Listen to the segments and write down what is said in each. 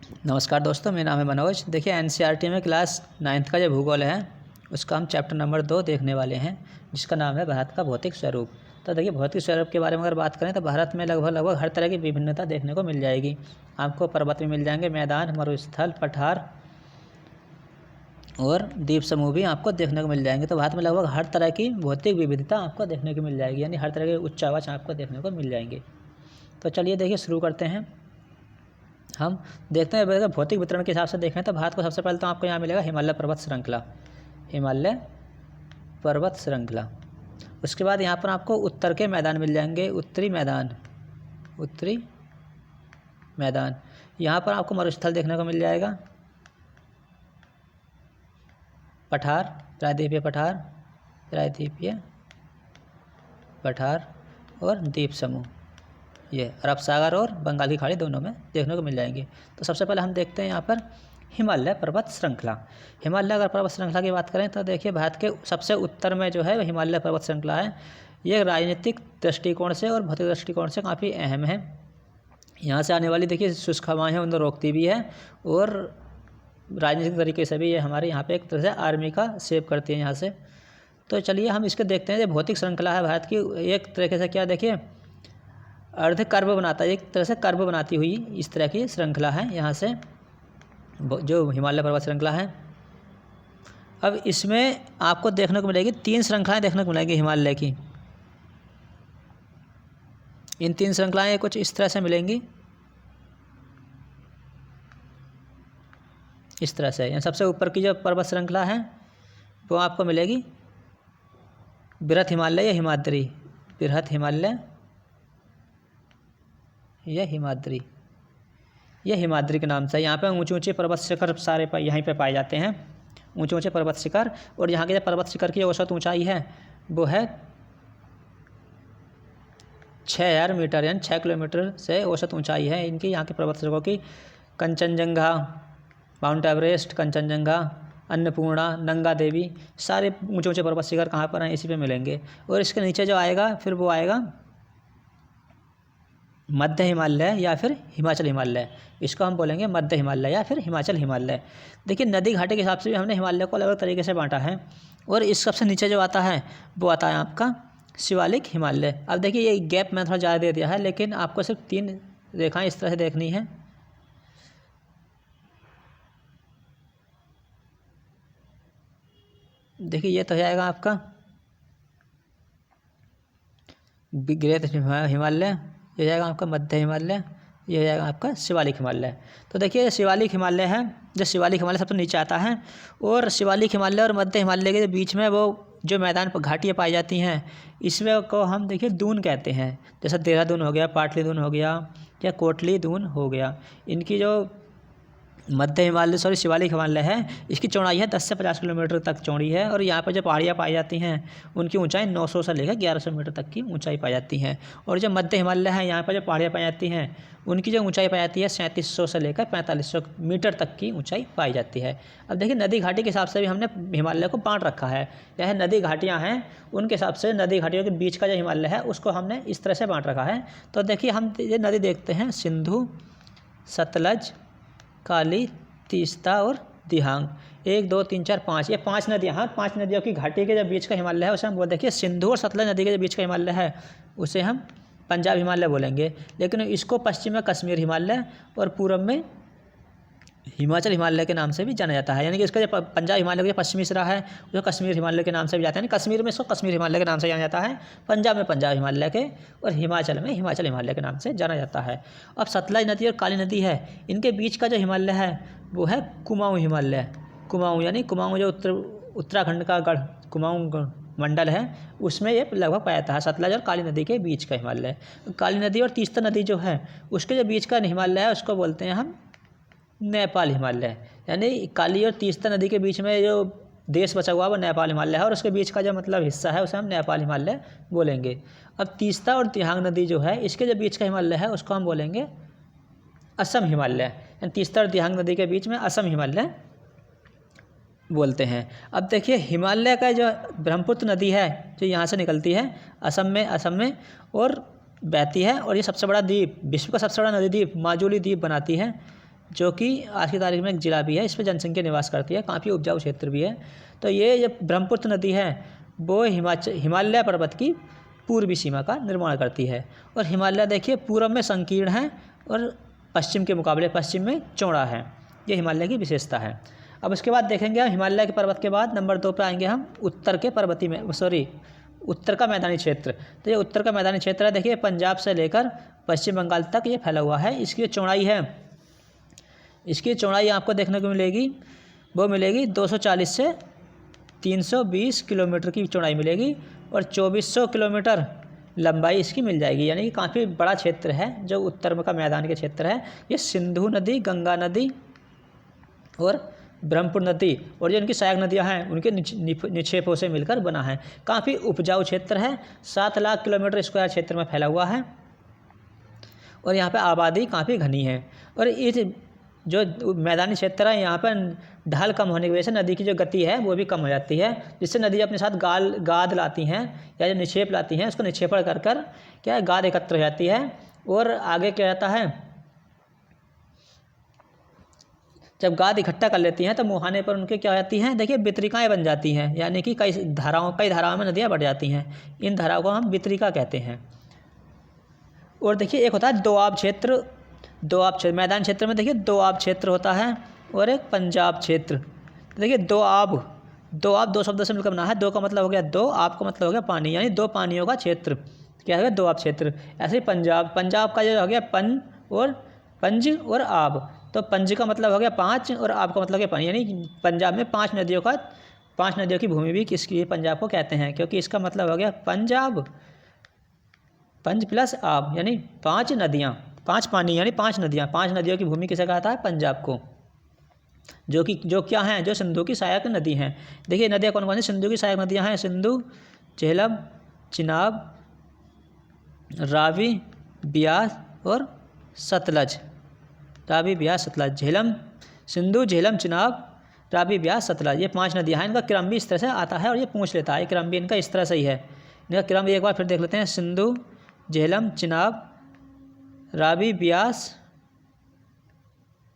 नमस्कार दोस्तों, मेरा नाम है मनोज। देखिए एनसीईआरटी में क्लास 9th का जो भूगोल है उसका हम चैप्टर नंबर 2 देखने वाले हैं, जिसका नाम है भारत का भौतिक स्वरूप। तो देखिए भौतिक स्वरूप के बारे में अगर बात करें तो भारत में लगभग हर तरह की विभिन्नता देखने को मिल जाएगी। आपको पर्वत भी मिल जाएंगे, मैदान, मरुस्थल, पठार और द्वीप समूह भी आपको देखने को मिल जाएंगे। तो भारत में लगभग हर तरह की भौतिक विविधता आपको देखने को मिल जाएगी, यानी हर तरह के उच्चावाच आपको देखने को मिल जाएंगे। तो चलिए देखिए शुरू करते हैं। हम देखते हैं अगर भौतिक वितरण के हिसाब से देखें तो भारत को सबसे पहले तो आपको यहाँ मिलेगा हिमालय पर्वत श्रृंखला, हिमालय पर्वत श्रृंखला। उसके बाद यहाँ पर आपको उत्तर के मैदान मिल जाएंगे, उत्तरी मैदान। यहाँ पर आपको मरुस्थल देखने को मिल जाएगा, पठार, प्रायद्वीपीय पठार और द्वीप समूह, ये अरब सागर और बंगाल की खाड़ी दोनों में देखने को मिल जाएंगे। तो सबसे पहले हम देखते हैं यहाँ पर हिमालय पर्वत श्रृंखला। हिमालय अगर पर्वत श्रृंखला की बात करें तो देखिए भारत के सबसे उत्तर में जो है वह हिमालय पर्वत श्रृंखला है। ये राजनीतिक दृष्टिकोण से और भौतिक दृष्टिकोण से काफ़ी अहम है। यहाँ से आने वाली देखिए शुष्क हवाएँ हैं उनको रोकती भी है, और राजनीतिक तरीके से भी ये हमारे यहाँ पे एक तरह से आर्मी का सेव करती है यहाँ से। तो चलिए हम इसके देखते हैं। ये भौतिक श्रृंखला है भारत की, एक तरीके से क्या देखिए अर्ध कर्व बनाता है, एक तरह से कर्व बनाती हुई इस तरह की श्रृंखला है यहाँ से जो हिमालय पर्वत श्रृंखला है। अब इसमें आपको देखने को मिलेगी 3 श्रृंखलाएं देखने को मिलेंगी हिमालय की। इन 3 श्रृंखलाएं कुछ इस तरह से मिलेंगी, इस तरह से। यहाँ सबसे ऊपर की जो पर्वत श्रृंखला है वो आपको मिलेगी बृहत हिमालय या हिमाद्री, बृहत हिमालय यह हिमाद्री, यह हिमाद्री के नाम से। यहाँ पे ऊंचे ऊंचे पर्वत शिखर सारे यहीं पे पाए जाते हैं, ऊंचे ऊंचे पर्वत शिखर। और यहाँ के जो पर्वत शिखर की औसत ऊंचाई है वो है 6000 मीटर, यानी 6 किलोमीटर से औसत ऊंचाई है इनकी यहाँ के पर्वत शिखरों की। कंचनजंगा, माउंट एवरेस्ट, कंचनजंगा, अन्नपूर्णा, नंगा देवी, सारे ऊंचे ऊंचे पर्वत शिखर कहाँ पर हैं, इसी पे मिलेंगे। और इसके नीचे जो आएगा फिर वो आएगा मध्य हिमालय या फिर हिमाचल हिमालय। इसको हम बोलेंगे मध्य हिमालय या फिर हिमाचल हिमालय। देखिए नदी घाटी के हिसाब से भी हमने हिमालय को अलग अलग तरीके से बांटा है। और इस सबसे नीचे जो आता है वो आता है आपका शिवालिक हिमालय। अब देखिए ये गैप मैंने थोड़ा ज़्यादा दे दिया है, लेकिन आपको सिर्फ 3 रेखाएं इस तरह से देखनी है। देखिए ये तो हो जाएगा आपका ग्रेट हिमालय, ये जाएगा आपका मध्य हिमालय, ये जाएगा आपका शिवालिक हिमालय। तो देखिए शिवालिक हिमालय है, जो शिवालिक हिमालय सबसे नीचे आता है। और शिवालिक हिमालय और मध्य हिमालय के बीच में वो जो मैदान पर घाटियाँ पाई जाती हैं, इसमें को हम देखिए दून कहते हैं। जैसे देहरादून हो गया, पाटली दून हो गया या कोटली दून हो गया। इनकी जो मध्य हिमालय शिवालिक हिमालय है, इसकी चौड़ाई है 10 से 50 किलोमीटर तक चौड़ी है। और यहाँ पर जो पहाड़ियाँ पाई जाती हैं उनकी ऊंचाई 900 से लेकर 1100 मीटर तक की ऊंचाई पाई जाती है। और जो मध्य हिमालय है, यहाँ पर जो पहाड़ियाँ पाई जाती हैं उनकी जो ऊंचाई पाई जाती है 3700 से लेकर 4500 मीटर तक की ऊंचाई पाई जाती है। अब देखिए नदी घाटी के हिसाब से भी हमने हिमालय को बांट रखा है। यह नदी घाटियाँ हैं, उनके हिसाब से नदी घाटियों के बीच का जो हिमालय है उसको हमने इस तरह से बांट रखा है। तो देखिए हम ये नदी देखते हैं, सिंधु, सतलज, काली, तीस्ता और दिहांग। 1 2 3 4 5, ये 5 नदियाँ हैं। 5 नदियों की घाटी के जो बीच का हिमालय है उसे हम देखिए सिंधु और सतलज नदी के जो बीच का हिमालय है उसे हम पंजाब हिमालय बोलेंगे। लेकिन इसको पश्चिम में कश्मीर हिमालय और पूर्व में हिमाचल हिमालय के नाम से भी जाना जाता है। यानी कि इसका जो पंजाब हिमालय का जो पश्चिमी सिरा है जो कश्मीर हिमालय के नाम से भी जाता है। यानी कश्मीर में इसको कश्मीर हिमालय के नाम से जाना जाता है, पंजाब में पंजाब हिमालय के, और हिमाचल में हिमाचल हिमालय के नाम से जाना जाता है। अब सतलज नदी और काली नदी है, इनके बीच का जो हिमालय है वो है कुमाऊँ हिमालय। कुमाऊँ यानी कुमाऊँ जो उत्तराखंड का गढ़ कुमाऊँ मंडल है उसमें ये लगभग पाया जाता है, सतलज और काली नदी के बीच का हिमालय। काली नदी और तीस्ता नदी जो है उसके जो बीच का हिमालय है उसको बोलते हैं हम नेपाल हिमालय। यानी काली और तीस्ता नदी के बीच में जो देश बचा हुआ है वो नेपाल हिमालय है, और उसके बीच का जो मतलब हिस्सा है उसे हम नेपाल हिमालय बोलेंगे। अब तीस्ता और दिहांग नदी जो है इसके जो बीच का हिमालय है उसको हम बोलेंगे असम हिमालय। यानी तीस्ता और दिहांग नदी के बीच में असम हिमालय बोलते हैं। अब देखिए हिमालय का जो ब्रह्मपुत्र नदी है जो यहाँ से निकलती है असम में और बहती है, और ये सबसे बड़ा द्वीप, विश्व का सबसे बड़ा नदी द्वीप माजुली द्वीप बनाती है। जो कि आज की तारीख में एक जिला भी है, इस पर जनसंख्या निवास करती है, काफ़ी उपजाऊ क्षेत्र भी है। तो ये जो ब्रह्मपुत्र नदी है वो हिमालय पर्वत की पूर्वी सीमा का निर्माण करती है। और हिमालय देखिए पूर्व में संकीर्ण है और पश्चिम के मुकाबले पश्चिम में चौड़ा है, ये हिमालय की विशेषता है। अब उसके बाद देखेंगे हम हिमालय के पर्वत के बाद नंबर 2 पे आएंगे हम उत्तर के उत्तर का मैदानी क्षेत्र। तो ये उत्तर का मैदानी क्षेत्र है, देखिए पंजाब से लेकर पश्चिम बंगाल तक ये फैला हुआ है। इसकी चौड़ाई आपको देखने को मिलेगी, वो मिलेगी 240 से 320 किलोमीटर की चौड़ाई मिलेगी और 2400 किलोमीटर लंबाई इसकी मिल जाएगी। यानी कि काफ़ी बड़ा क्षेत्र है जो उत्तर का मैदान के क्षेत्र है। ये सिंधु नदी, गंगा नदी और ब्रह्मपुत्र नदी और जो इनकी सहायक नदियां हैं उनके निक्षेपों से मिलकर बना है। काफ़ी उपजाऊ क्षेत्र है, 7 लाख किलोमीटर स्क्वायर क्षेत्र में फैला हुआ है और यहाँ पे आबादी काफ़ी घनी है। और इस जो मैदानी क्षेत्र है यहाँ पर ढाल कम होने की वजह से नदी की जो गति है वो भी कम हो जाती है, जिससे नदी अपने साथ गाद लाती हैं या जो निक्षेप लाती हैं उसको निक्षेपण कर क्या है गाद एकत्र हो जाती है। और आगे क्या जाता है, जब गाद इकट्ठा कर लेती हैं तो मुहाने पर उनके क्या हो जाती हैं, देखिए वितरिकाएँ बन जाती हैं, यानी कि कई धाराओं में नदियाँ बढ़ जाती हैं। इन धाराओं को हम वितरिका कहते हैं। और देखिए एक होता है दोआब क्षेत्र, मैदान क्षेत्र में देखिए दोआब क्षेत्र होता है और एक पंजाब क्षेत्र। देखिए दोआब 2 शब्दों से मिलकर बना है। दो का मतलब हो गया दो, आप का मतलब हो गया पानी, यानी 2 पानियों का क्षेत्र क्या हो गया दोआब क्षेत्र। ऐसे ही पंजाब का जो हो गया पंज और आब, तो पंज का मतलब हो गया 5 और आब का मतलब हो गया पानी, यानी पंजाब में 5 नदियों की भूमि भी किसकी पंजाब को कहते हैं, क्योंकि इसका मतलब हो गया पंज प्लस आब यानी 5 नदियाँ, 5 पानी यानी 5 नदियाँ, 5 नदियों की भूमि किसे कहता है, पंजाब को, जो क्या हैं, जो सिंधु की सहायक नदी हैं। देखिए नदियाँ कौन कौन सी सिंधु की सहायक नदियाँ हैं, सिंधु, झेलम, चिनाब, रावी, ब्यास और सतलज। सिंधु, झेलम, चिनाब, रावी, ब्यास, सतलज, ये 5 नदियाँ हैं। इनका क्रम भी इस तरह से आता है और ये पूछ लेता है, क्रम भी इनका इस तरह से ही है। इनका क्रम एक बार फिर देख लेते हैं, सिंधु, झेलम, चिनाब, रावी, ब्यास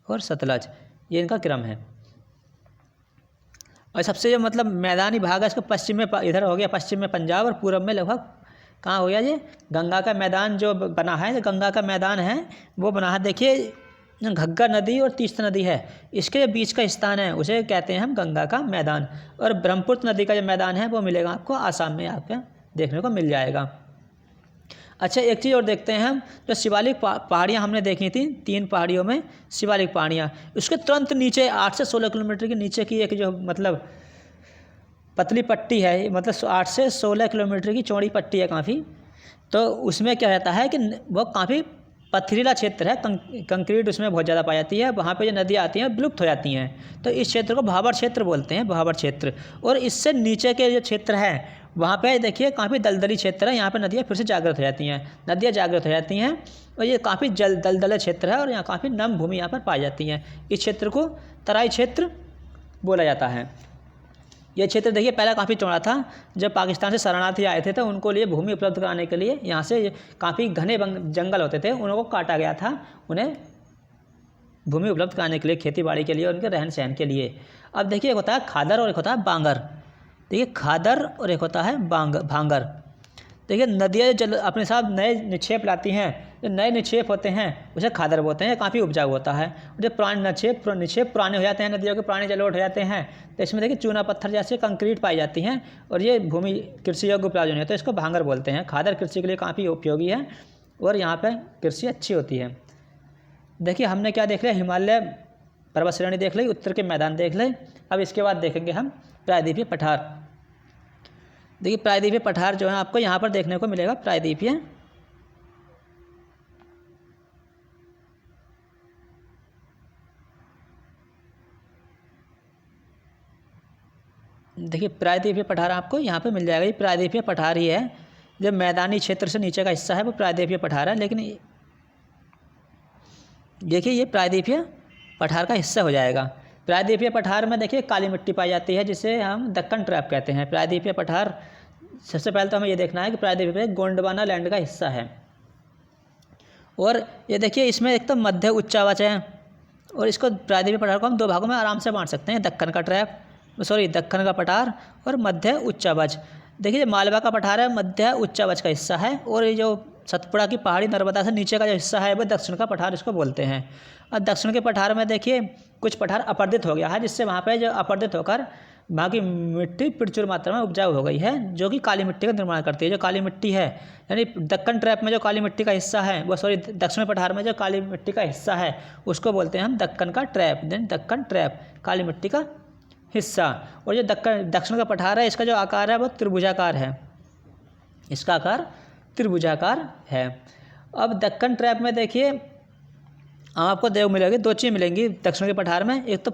और सतलज, ये इनका क्रम है। और सबसे जो मतलब मैदानी भाग है इसका पश्चिम में इधर हो गया, पश्चिम में पंजाब और पूर्व में लगभग कहाँ हो गया ये गंगा का मैदान जो बना है, गंगा का मैदान है वो बना है। देखिए घग्गर नदी और तीस्ता नदी है, इसके बीच का स्थान है उसे कहते हैं हम गंगा का मैदान। और ब्रह्मपुत्र नदी का जो मैदान है वो मिलेगा आपको आसाम में, आपके देखने को मिल जाएगा। अच्छा एक चीज़ और देखते हैं हम, जो शिवालिक पहाड़ियाँ हमने देखी थी, 3 पहाड़ियों में शिवालिक पहाड़ियाँ, उसके तुरंत नीचे 8 से 16 किलोमीटर के नीचे की एक जो मतलब पतली पट्टी है, मतलब 8 से 16 किलोमीटर की चौड़ी पट्टी है काफ़ी। तो उसमें क्या रहता है कि वो काफ़ी पथरीला क्षेत्र है, कंक्रीट उसमें बहुत ज़्यादा पाई जाती है, वहाँ पे जो नदियाँ आती हैं विलुप्त हो जाती हैं। तो इस क्षेत्र को भाबर क्षेत्र बोलते हैं, भाबर क्षेत्र। और इससे नीचे के जो क्षेत्र है वहाँ पे देखिए काफ़ी दलदली क्षेत्र है, यहाँ पे नदियाँ फिर से जागृत हो जाती हैं और ये काफ़ी दलदला क्षेत्र है और यहाँ काफ़ी नम भूमि यहाँ पर पाई जाती है। इस क्षेत्र को तराई क्षेत्र बोला जाता है। यह क्षेत्र देखिए पहले काफ़ी चौड़ा था, जब पाकिस्तान से शरणार्थी आए थे तो उनको लिए भूमि उपलब्ध कराने के लिए यहाँ से काफ़ी घने जंगल होते थे, उनको काटा गया था उन्हें भूमि उपलब्ध कराने के लिए, खेती बाड़ी के लिए और उनके रहन सहन के लिए। अब देखिए एक होता है खादर और एक होता है बांगर। देखिए खादर और एक होता है भांगर। देखिए नदियाँ जल अपने साथ नए निक्षेप लाती हैं, जो नए निक्षेप होते हैं उसे खादर बोलते हैं, काफ़ी उपजाऊ होता है। जो पुराने निक्षेप पुराने हो जाते हैं, नदियों के पुराने जलोढ़ हो जाते हैं, तो इसमें देखिए चूना पत्थर जैसे कंक्रीट पाई जाती हैं और ये भूमि कृषि योग्य उपजाऊ नहीं है, तो इसको भांगर बोलते हैं। खादर कृषि के लिए काफ़ी उपयोगी है और यहाँ पर कृषि अच्छी होती है। देखिए हमने क्या देख लिया, हिमालय पर्वत श्रेणी देख ली, उत्तर के मैदान देख ले। अब इसके बाद देखेंगे हम प्रायद्वीपीय पठार। देखिए प्रायद्वीपीय पठार जो है आपको यहाँ पर देखने को मिलेगा, प्रायद्वीपीय देखिए प्रायद्वीपीय पठार आपको यहाँ पे मिल जाएगा। ये प्रायद्वीपीय पठार ही है, जो मैदानी क्षेत्र से नीचे का हिस्सा है वो प्रायद्वीपीय पठार है। लेकिन देखिए ये प्रायद्वीपीय पठार का हिस्सा हो जाएगा। प्रायद्वीपीय पठार में देखिए काली मिट्टी पाई जाती है जिसे हम दक्कन ट्रैप कहते हैं। प्रायद्वीपीय पठार सबसे पहले तो हमें ये देखना है कि प्रायद्वीपीय गोंडवाना लैंड का हिस्सा है। और ये देखिए इसमें एक तो मध्य उच्चावच है और इसको प्रायद्वीपीय पठार को हम दो भागों में आराम से बांट सकते हैं, दक्कन का पठार और मध्य उच्चावच। देखिए मालवा का पठार है मध्य उच्चावच का हिस्सा है, और ये जो सतपुड़ा की पहाड़ी नर्मदा से नीचे का जो हिस्सा है वो दक्षिण का पठार इसको बोलते हैं। और दक्षिण के पठार में देखिए कुछ पठार अपर्दित हो गया है, जिससे वहाँ पे जो अपर्दित होकर वहाँ की मिट्टी प्रचुर मात्रा में उपजाऊ हो गई है, जो कि काली मिट्टी का निर्माण करती है। जो काली मिट्टी है यानी दक्कन ट्रैप में जो काली मिट्टी का हिस्सा है वो दक्षिण पठार में जो काली मिट्टी का हिस्सा है उसको बोलते हैं हम दक्कन का ट्रैप, दक्कन ट्रैप काली मिट्टी का हिस्सा। और जो दक्षिण का पठार है इसका जो आकार है वो त्रिभुजाकार है, इसका आकार त्रिभुजाकार है। अब दक्कन ट्रैप में देखिए आपको देव मिलेगी, दो चीज़ मिलेंगी दक्षिण के पठार में, एक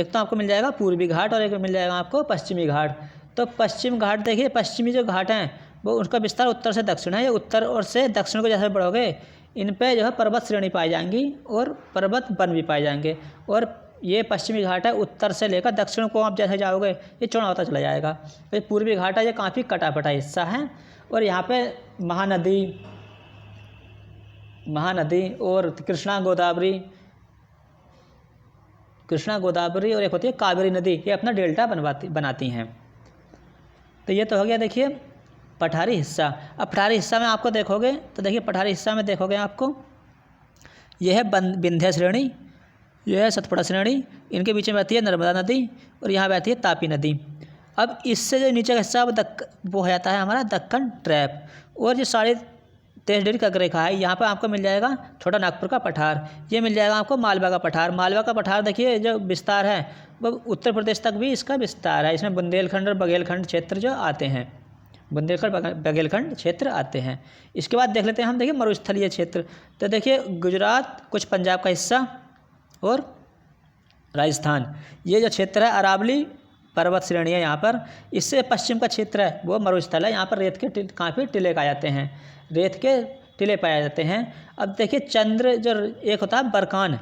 तो आपको मिल जाएगा पूर्वी घाट और एक मिल जाएगा आपको पश्चिमी घाट। तो पश्चिम घाट देखिए, पश्चिमी जो घाट हैं वो उनका विस्तार उत्तर से दक्षिण है। ये उत्तर और से दक्षिण को जैसे बढ़ोगे इन पे जो है पर्वत श्रेणी पाई जाएंगी और पर्वत वन भी पाए जाएंगे। और ये पश्चिमी घाट है, उत्तर से लेकर दक्षिण को आप जैसे जाओगे ये चौड़ा होता चला जाएगा। ये पूर्वी घाट है, ये काफ़ी कटापटा हिस्सा है। और यहाँ पे महानदी और कृष्णा गोदावरी और एक होती है कावेरी नदी, ये अपना डेल्टा बनाती हैं। तो ये तो हो गया देखिए पठारी हिस्सा। अब पठारी हिस्सा में आपको देखोगे तो देखिए पठारी हिस्सा में देखोगे आपको यह है विंध्य श्रेणी, यह है सतपुड़ा श्रेणी, इनके बीच में बहती है नर्मदा नदी और यहाँ बहती है तापी नदी। अब इससे जो नीचे का हिस्सा वो हो जाता है हमारा दक्कन ट्रैप। और जो 23.5 डिग्री कर्क रेखा है यहाँ पर आपको मिल जाएगा छोटा नागपुर का पठार, ये मिल जाएगा आपको मालवा का पठार। मालवा का पठार देखिए जो विस्तार है वो उत्तर प्रदेश तक भी इसका विस्तार है। इसमें बुंदेलखंड और बघेलखंड क्षेत्र जो आते हैं, बुंदेलखंड बघेलखंड क्षेत्र आते हैं। इसके बाद देख लेते हैं हम देखिए मरुस्थलीय क्षेत्र। तो देखिए गुजरात, कुछ पंजाब का हिस्सा और राजस्थान, ये जो क्षेत्र है अरावली पर्वत श्रेणी है यहाँ पर। इससे पश्चिम का क्षेत्र है वो मरुस्थल है, यहाँ पर रेत के काफ़ी टीले पाए जाते हैं, रेत के टीले पाए जाते हैं। अब देखिए चंद्र जो एक होता है बरकान,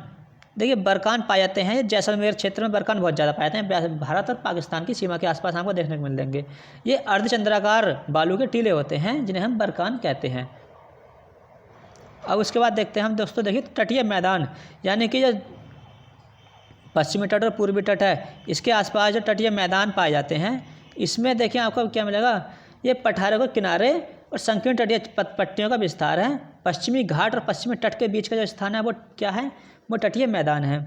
देखिए बरकान पाए जाते हैं जैसलमेर क्षेत्र में, बरकान बहुत ज़्यादा पाए जाते हैं, भारत और पाकिस्तान की सीमा के आसपास हमको देखने को मिल जाएंगे। ये अर्धचंद्राकार बालू के टीले होते हैं जिन्हें हम बरकान कहते हैं। अब उसके बाद देखते हैं हम दोस्तों देखिए तटीय मैदान, यानी कि जो पश्चिमी तट और पूर्वी तट है इसके आसपास जो तटीय मैदान पाए जाते हैं, इसमें देखिए आपको क्या मिलेगा, ये पठारों के किनारे और संकीर्ण तटीय पट्टियों का विस्तार है। पश्चिमी घाट और पश्चिमी तट के बीच का जो स्थान है वो क्या है, वो तटीय मैदान है।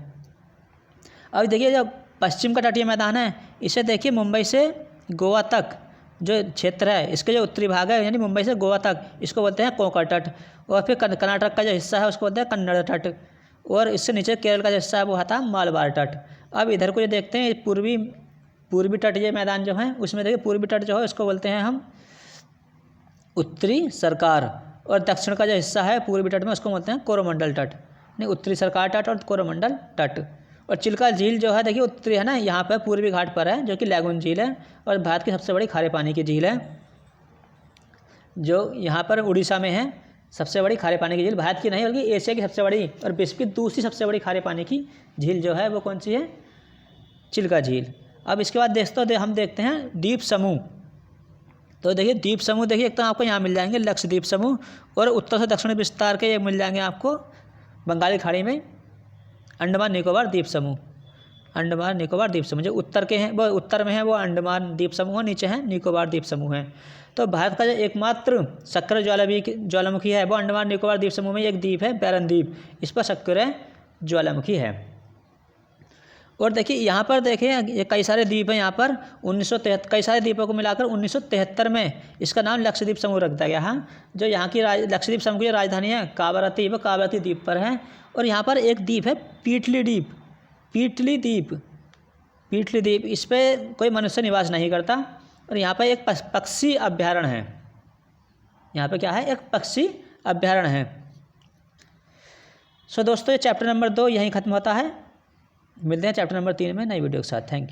अब देखिए जो पश्चिम का तटीय मैदान है इसे देखिए मुंबई से गोवा तक जो क्षेत्र है, इसके जो उत्तरी भाग है यानी मुंबई से गोवा तक, इसको बोलते हैं कोंकण तट। और फिर कर्नाटक का जो हिस्सा है उसको बोलते हैं कन्नड़ तट। और इससे नीचे केरल का जो हिस्सा है वो आता है मालबार तट। अब इधर को जो देखते हैं पूर्वी तटीय मैदान जो है उसमें देखिए पूर्वी तट जो है उसको बोलते हैं हम उत्तरी सरकार, और दक्षिण का जो हिस्सा है पूर्वी तट में उसको बोलते हैं कोरोमंडल तट, नहीं उत्तरी सरकार तट और कोरोमंडल तट। और चिल्का झील जो है देखिए उत्तरी है ना, यहाँ पर पूर्वी घाट पर है जो कि लैगून झील है और भारत की सबसे बड़ी खारे पानी की झील है, जो यहाँ पर उड़ीसा में है। सबसे बड़ी खारे पानी की झील भारत की नहीं बल्कि एशिया की सबसे बड़ी और विश्व की दूसरी सबसे बड़ी खारे पानी की झील जो है वो कौन सी है, चिल्का झील। अब इसके बाद हम देखते हैं द्वीप समूह। तो देखिए द्वीप समूह देखिए एक तो आपको यहाँ मिल जाएंगे लक्षद्वीप समूह, और उत्तर से दक्षिण विस्तार के ये मिल जाएंगे आपको बंगाली खाड़ी में अंडमान निकोबार द्वीप समूह। अंडमान निकोबार द्वीप समूह जो उत्तर के हैं वो उत्तर में है वो अंडमान द्वीप समूह, नीचे है निकोबार द्वीप समूह है। तो भारत का जो एकमात्र सक्रिय ज्वालामुखी है वो अंडमान निकोबार द्वीप समूह में एक द्वीप है बैरन द्वीप, इस पर सक्रिय ज्वालामुखी है। और देखिए यहाँ पर देखिए ये कई सारे द्वीप हैं यहाँ पर 1973, कई सारे द्वीपों को मिलाकर 1973 में इसका नाम लक्षद्वीप समूह रख दिया गया है। जो यहाँ की लक्षद्वीप समूह की राजधानी है कावरत्ती, वो कावरत्ती द्वीप पर है। और यहाँ पर एक द्वीप है पीटली द्वीप, इस पर कोई मनुष्य निवास नहीं करता। और यहाँ पर एक पक्षी अभ्यारण्य है, यहाँ पे क्या है, एक पक्षी अभ्यारण्य है। सो दोस्तों ये चैप्टर नंबर 2 यहीं ख़त्म होता है। मिलते हैं चैप्टर नंबर 3 में नई वीडियो के साथ। Thank you.